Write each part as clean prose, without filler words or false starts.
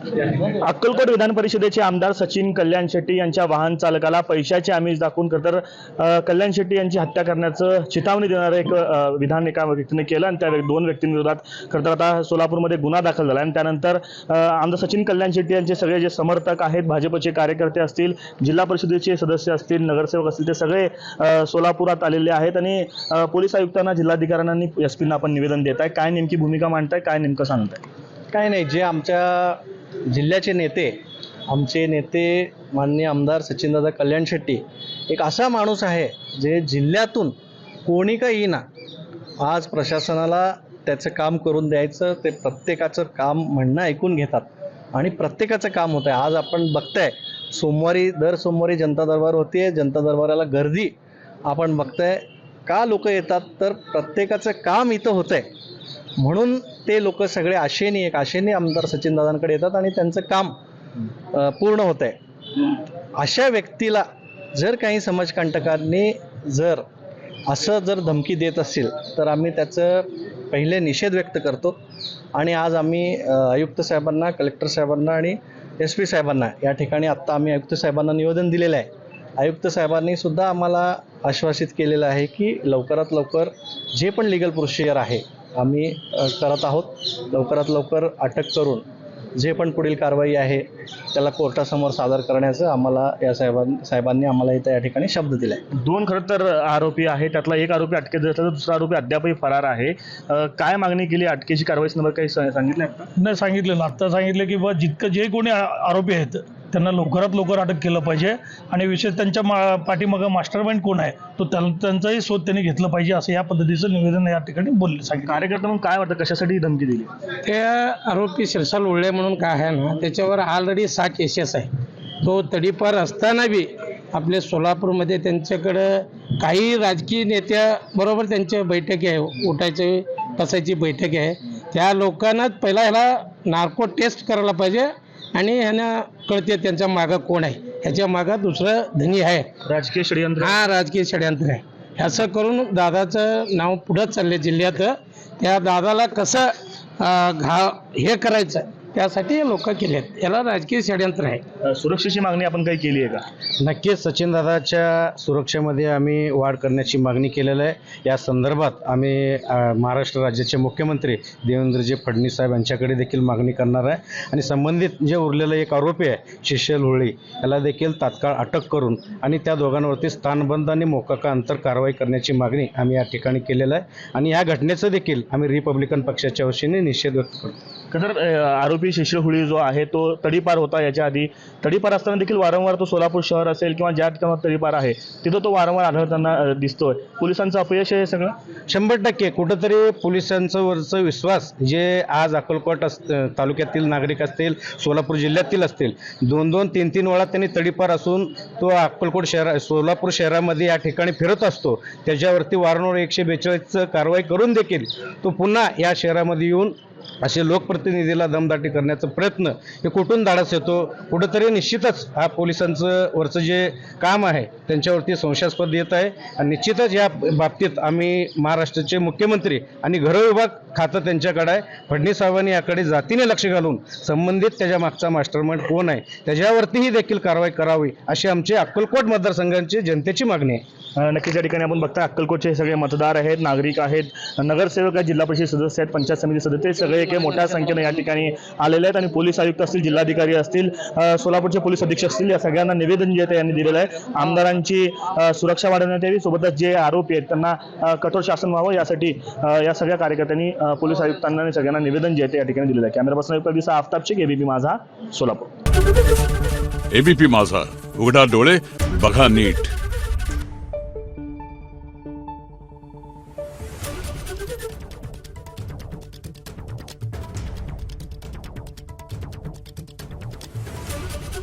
अक्कलकोट विधान परिषदेचे आमदार सचिन कल्याण शेट्टी यांच्या वाहन चालकाला पैशाचे आमिष दाखवून खरंतर कल्याण शेट्टी यांची हत्या करण्याचं चितावणी देणारं एक विधान एका व्यक्तीने केलं आणि त्या दोन व्यक्तींविरोधात खरंतर आता सोलापूरमध्ये गुन्हा दाखल झाला आणि त्यानंतर आमदार सचिन कल्याण शेट्टी यांचे सगळे जे समर्थक आहेत, भाजपचे कार्यकर्ते असतील, जिल्हा परिषदेचे सदस्य असतील, नगरसेवक असतील, ते सगळे सोलापुरात आलेले आहेत आणि पोलीस आयुक्तांना, जिल्हाधिकाऱ्यांनी, एसपींना आपण निवेदन देत आहे. काय नेमकी भूमिका मांडताय, काय नेमकं सांगताय? काय नाही, जे आमच्या जिल्ह्याचे नेते, आमचे नेते माननीय आमदार सचिनदादा कल्याण शेट्टी एक असा माणूस आहे जे जिल्ह्यातून कोणी का येईना आज प्रशासनाला त्याचं काम करून द्यायचं, ते प्रत्येकाचं काम म्हणणं ऐकून घेतात आणि प्रत्येकाचं काम होतं आहे. आज आपण बघताय दर सोमवारी जनता दरबार होती आहे. जनता दरबाराला गर्दी आपण बघताय. का लोक येतात तर प्रत्येकाचं काम इथं होतं आहे म्हणून ते लोक सगळे आशेने आमदार सचिनदादांकडे येतात आणि त्यांचं काम पूर्ण होतं आहे. अशा व्यक्तीला जर काही समाजकंटकांनी जर धमकी देत असतील तर आम्ही त्याचं पहिले निषेध व्यक्त करतो आणि आज आम्ही आयुक्त साहेबांना, कलेक्टर साहेबांना आणि SP साहेबांना या ठिकाणी आत्ता आम्ही आयुक्त साहेबांना निवेदन दिलेलं आहे. आयुक्त साहेबांनी सुद्धा आम्हाला आश्वासित केलेलं आहे की लवकरात लवकर जे पण लिगल प्रोसिजर आहे आम्ही करत आहोत. लवकरात लवकर अटक करून जे पण पुढील कारवाई आहे त्याला कोर्टासमोर सादर करण्याचं आम्हाला या साहेबांनी आम्हाला इथं या ठिकाणी शब्द दिला आहे. दोन खरं तर आरोपी आहे, त्यातला एक आरोपी अटकेत असला तर दुसरा आरोपी अद्यापही फरार आहे. काय मागणी केली? अटकेची कारवाई संदर्भात काही सांगितलं? नाही सांगितलं ना, आत्ता सांगितलं की बा जितकं जे कोणी आरोपी आहेत त्यांना लवकरात लवकर अटक केलं पाहिजे आणि विशेष त्यांच्या पाठीमागं मास्टरमाइंड कोण आहे तो त्यांचाही शोध त्यांनी घेतलं पाहिजे असं या पद्धतीचं निवेदन या ठिकाणी सांगितलं. कार्यकर्ता म्हणून काय वाटतं, कशासाठी ही धमकी दिली? ते आरोपी शिरसाल उळले म्हणून काय आहे ना, त्याच्यावर ऑलरेडी 6 केसेस आहे. तो तडीपार असताना बी आपल्या सोलापूरमध्ये त्यांच्याकडं काही राजकीय नेत्याबरोबर त्यांच्या बैठकी आहे, उठायची बसायची बैठक आहे. त्या लोकांनाच पहिला ह्याला नार्को टेस्ट करायला पाहिजे आणि ह्यांना कळते त्यांच्या मागं कोण आहे. ह्याच्या मागं दुसरं धनी आहे, राजकीय षडयंत्र. राजकीय षडयंत्र आहे. असं करून दादाचं नाव पुढं चालले जिल्ह्यात. त्या दादाला कसं हे करायचं त्यासाठी लोक केलेत. याला राजकीय षडयंत्र आहे. सुरक्षेची मागणी आपण काही केली आहे का? नक्कीच सचिनदादाच्या सुरक्षेमध्ये आम्ही वाढ करण्याची मागणी केलेली आहे. या संदर्भात आम्ही महाराष्ट्र राज्याचे मुख्यमंत्री देवेंद्रजी फडणवीस साहेब यांच्याकडे देखील मागणी करणार आहे आणि संबंधित जे उरलेलं एक आरोपी आहे शिशल होळी याला देखील तात्काळ अटक करून आणि त्या दोघांवरती स्थानबंद आणि मोकाका अंतर कारवाई करण्याची मागणी आम्ही या ठिकाणी केलेलं आहे आणि या घटनेचं देखील आम्ही रिपब्लिकन पक्षाच्या वतीने निषेध व्यक्त करतो. तर आरोपी शिशिर हुळी जो आहे तो तडीपार होता. याच्या आधी तडीपार असताना देखील वारंवार तो सोलापूर शहर असेल किंवा ज्या ठिकाणी तडीपार आहे तिथं तो वारंवार आढळताना दिसतोय. पोलिसांचं अपयश आहे सगळं. 100% कुठंतरी पोलिसांचं वरचं विश्वास जे आज अक्कलकोट तालुक्यातील नागरिक असतील, सोलापूर जिल्ह्यातील असतील, 2-2, 3-3 वेळा त्यांनी तडीपार असून तो अक्कलकोट सोलापूर शहरामध्ये या ठिकाणी फिरत असतो. त्याच्यावरती वारंवार 142 कारवाई करून देखील तो पुन्हा या शहरामध्ये येऊन असे लोकप्रतिनिधीला दमदाटी करण्याचा प्रयत्न हे कुठून धाडस येतो? कुठंतरी निश्चितच हा पोलिसांचं वरचं जे काम आहे त्यांच्यावरती संशयास्पद येत आहे आणि निश्चितच या बाबतीत आम्ही महाराष्ट्राचे मुख्यमंत्री आणि गृहविभाग खातं त्यांच्याकडे आहे. फडणवीस साहेबांनी याकडे जातीने लक्ष घालून संबंधित त्याच्या मागचा मास्टरमाइंड कोण आहे त्याच्यावरतीही देखील कारवाई करावी अशी आमची अक्कलकोट मतदारसंघांची जनतेची मागणी आहे. नक्कीच या ठिकाणी आपण बघता अक्कलकोटचे सगळे मतदार आहेत, नागरिक आहेत, नगरसेवक आहेत, जिल्हा परिषद सदस्य आहेत, पंचायत समिती सदस्य सगळे एक मोठ्या संख्येने या ठिकाणी आलेले आहेत आणि पोलीस आयुक्त असतील, जिल्हाधिकारी असतील, सोलापूरचे पोलीस अधीक्षक असतील, या सगळ्यांना निवेदन जे आहे यांनी दिलेलं आहे. आमदारांची सुरक्षा वाढवण्यात यावी, सोबतच जे आरोपी आहेत त्यांना कठोर शासन व्हावं यासाठी या सगळ्या कार्यकर्त्यांनी पोलीस आयुक्तांना आणि सगळ्यांना निवेदन जे आहे या ठिकाणी दिलेलं आहे. कॅमेरा पर्सन आयुक्त दिसा आफताब शेख, ABP माझा, सोलापूर. ABP माझा, उघडा डोळे बघा नीट.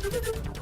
Thank you.